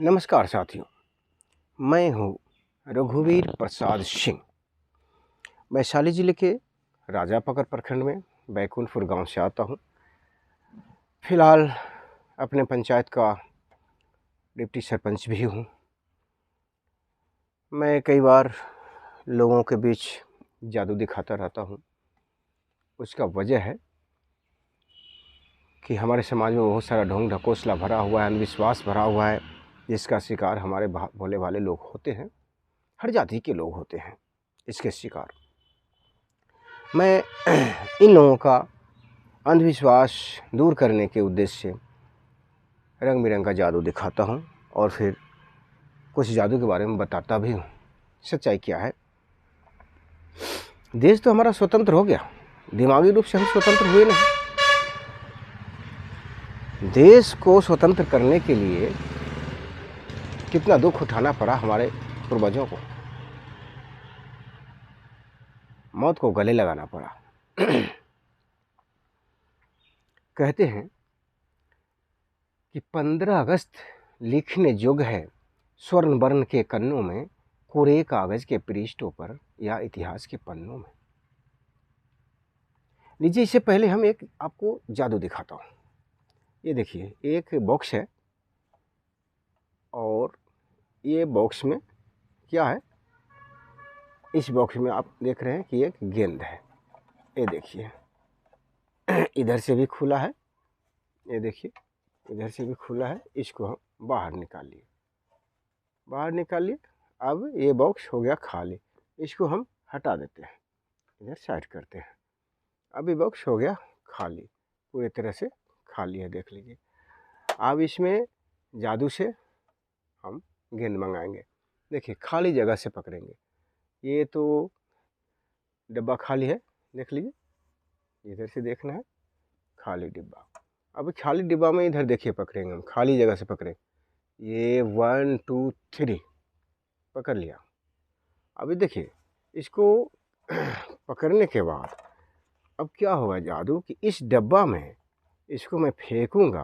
नमस्कार साथियों, मैं हूँ रघुवीर प्रसाद सिंह। वैशाली जिले के राजापकर प्रखंड में बैकुंठपुर गांव से आता हूँ। फिलहाल अपने पंचायत का डिप्टी सरपंच भी हूँ। मैं कई बार लोगों के बीच जादू दिखाता रहता हूँ। उसका वजह है कि हमारे समाज में बहुत सारा ढोंग ढकोसला भरा हुआ है, अंधविश्वास भरा हुआ है, जिसका शिकार हमारे भोले भाले लोग होते हैं। हर जाति के लोग होते हैं इसके शिकार। मैं इन लोगों का अंधविश्वास दूर करने के उद्देश्य से रंग बिरंग का जादू दिखाता हूँ और फिर कुछ जादू के बारे में बताता भी हूँ। सच्चाई क्या है? देश तो हमारा स्वतंत्र हो गया, दिमागी रूप से हम स्वतंत्र हुए नहीं। देश को स्वतंत्र करने के लिए कितना दुख उठाना पड़ा हमारे पूर्वजों को, मौत को गले लगाना पड़ा। कहते हैं कि 15 अगस्त लिखने योग्य है स्वर्ण वर्ण के कन्नों में, कोरे कागज के पृष्ठों पर या इतिहास के पन्नों में। लीजिए, इससे पहले हम एक आपको जादू दिखाता हूँ। ये देखिए, एक बॉक्स है और ये बॉक्स में क्या है? इस बॉक्स में आप देख रहे हैं कि एक गेंद है। ये देखिए, इधर से भी खुला है, ये देखिए इधर से भी खुला है। इसको हम बाहर निकालिए, बाहर निकालिए। अब ये बॉक्स हो गया खाली, इसको हम हटा देते हैं, इधर साइड करते हैं। अब ये बॉक्स हो गया खाली, पूरी तरह से खाली है, देख लीजिए। अब इसमें जादू से हम गेंद मंगाएंगे। देखिए, खाली जगह से पकड़ेंगे। ये तो डिब्बा खाली है, देख लीजिए, इधर से देखना है, खाली डिब्बा। अब खाली डिब्बा में इधर देखिए पकड़ेंगे हम, खाली जगह से पकड़ेंगे। ये 1 2 3 पकड़ लिया। अभी देखिए, इसको पकड़ने के बाद अब क्या होगा जादू कि इस डब्बा में इसको मैं फेंकूंगा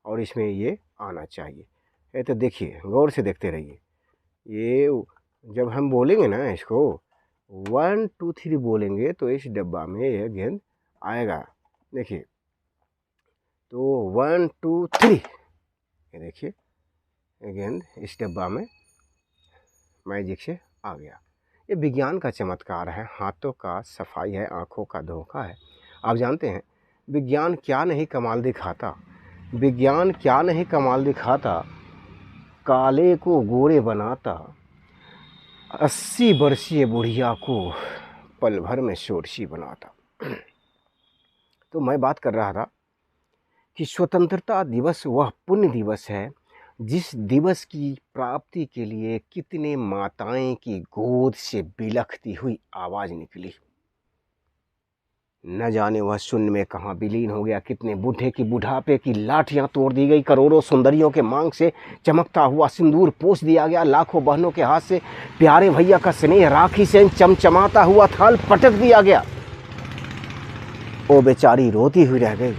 और इसमें ये आना चाहिए। ये तो देखिए, गौर से देखते रहिए। ये जब हम बोलेंगे ना इसको 1 2 3 बोलेंगे तो इस डब्बा में ये गेंद आएगा। देखिए, तो 1 2 3, ये देखिए, ये गेंद इस डब्बा में मैजिक से आ गया। ये विज्ञान का चमत्कार है, हाथों का सफाई है, आँखों का धोखा है। आप जानते हैं विज्ञान क्या नहीं कमाल दिखाता? विज्ञान क्या नहीं कमाल दिखाता? काले को गोरे बनाता, 80 वर्षीय बुढ़िया को पल भर में षोडशी बनाता। तो मैं बात कर रहा था कि स्वतंत्रता दिवस वह पुण्य दिवस है जिस दिवस की प्राप्ति के लिए कितने माताएं की गोद से बिलखती हुई आवाज निकली। न जाने वह शून्य में कहाँ विलीन हो गया। कितने बूढ़े की बुढ़ापे की लाठियां तोड़ दी गई, करोड़ों सुंदरियों के मांग से चमकता हुआ सिंदूर पोंछ दिया गया, लाखों बहनों के हाथ से प्यारे भैया का स्नेह राखी से चमचमाता हुआ थाल पटक दिया गया। ओ बेचारी रोती हुई रह गई,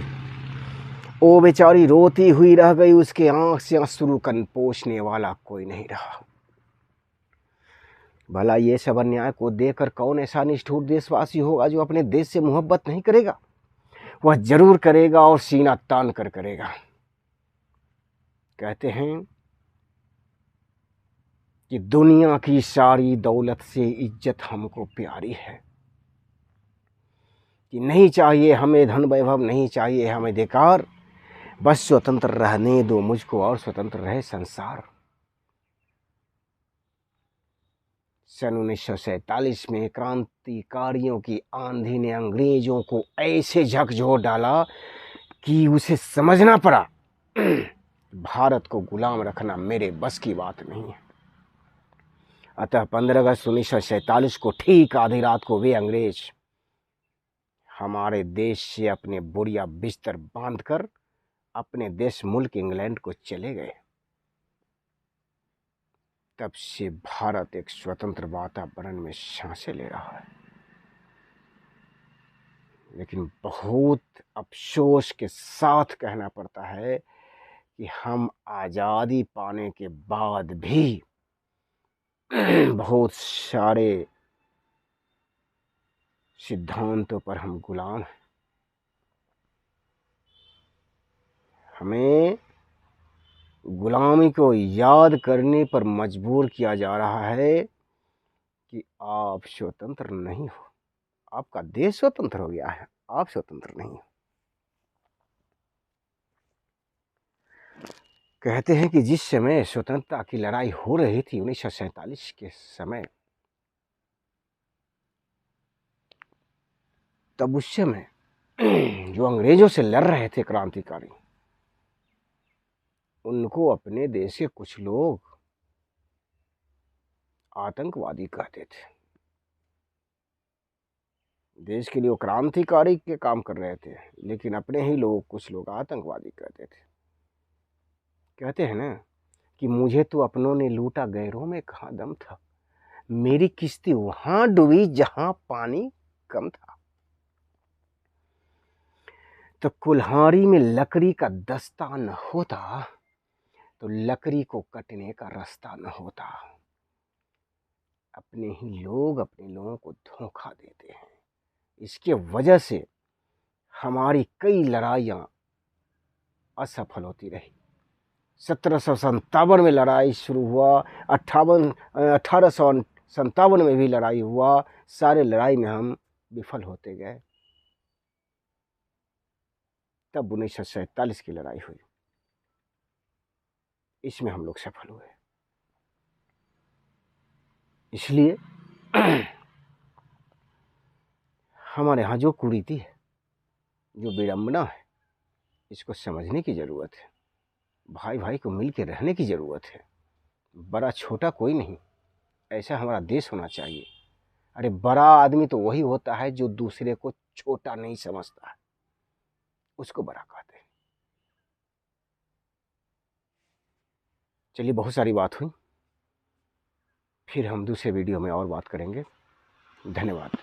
ओ बेचारी रोती हुई रह गई। उसके आंख से अश्रु कन पोंछने वाला कोई नहीं रहा। भला ये सब अन्याय को देखकर कौन ऐसा निष्ठुर देशवासी होगा जो अपने देश से मोहब्बत नहीं करेगा? वह जरूर करेगा और सीना तान कर करेगा। कहते हैं कि दुनिया की सारी दौलत से इज्जत हमको प्यारी है, कि नहीं चाहिए हमें धन वैभव, नहीं चाहिए हमें अधिकार, बस स्वतंत्र रहने दो मुझको और स्वतंत्र रहे संसार। सन 1947 में क्रांतिकारियों की आंधी ने अंग्रेजों को ऐसे झकझोर डाला कि उसे समझना पड़ा भारत को गुलाम रखना मेरे बस की बात नहीं है। अतः 15 अगस्त 1947 को ठीक आधी रात को वे अंग्रेज हमारे देश से अपने बोरिया बिस्तर बांधकर अपने देश मुल्क इंग्लैंड को चले गए। तब से भारत एक स्वतंत्र वातावरण में सांसें ले रहा है। लेकिन बहुत अफसोस के साथ कहना पड़ता है कि हम आज़ादी पाने के बाद भी बहुत सारे सिद्धांतों पर हम गुलाम हैं। हमें गुलामी को याद करने पर मजबूर किया जा रहा है कि आप स्वतंत्र नहीं हो, आपका देश स्वतंत्र हो गया है, आप स्वतंत्र नहीं हो। कहते हैं कि जिस समय स्वतंत्रता की लड़ाई हो रही थी 1947 के समय, तब उस समय जो अंग्रेजों से लड़ रहे थे क्रांतिकारी, उनको अपने देश के कुछ लोग आतंकवादी कहते थे। देश के लिए वो क्रांतिकारी के काम कर रहे थे, लेकिन अपने ही लोग कुछ लोग आतंकवादी कहते थे। कहते हैं ना कि मुझे तो अपनों ने लूटा, गैरों में कहाँ दम था, मेरी किश्ती वहां डूबी जहां पानी कम था। तो कुल्हाड़ी में लकड़ी का दस्ता न होता तो लकड़ी को कटने का रास्ता न होता। अपने ही लोग अपने लोगों को धोखा देते हैं। इसके वजह से हमारी कई लड़ाइयाँ असफल होती रही। 1757 में लड़ाई शुरू हुआ, 1857 में भी लड़ाई हुआ, सारे लड़ाई में हम विफल होते गए। तब 1947 की लड़ाई हुई, इसमें हम लोग सफल हुए। इसलिए हमारे यहाँ जो कुरीति है, जो विडंबना है, इसको समझने की ज़रूरत है। भाई भाई को मिल के रहने की ज़रूरत है। बड़ा छोटा कोई नहीं, ऐसा हमारा देश होना चाहिए। अरे बड़ा आदमी तो वही होता है जो दूसरे को छोटा नहीं समझता है, उसको बड़ा कहते हैं। चलिए, बहुत सारी बात हुई, फिर हम दूसरे वीडियो में और बात करेंगे। धन्यवाद।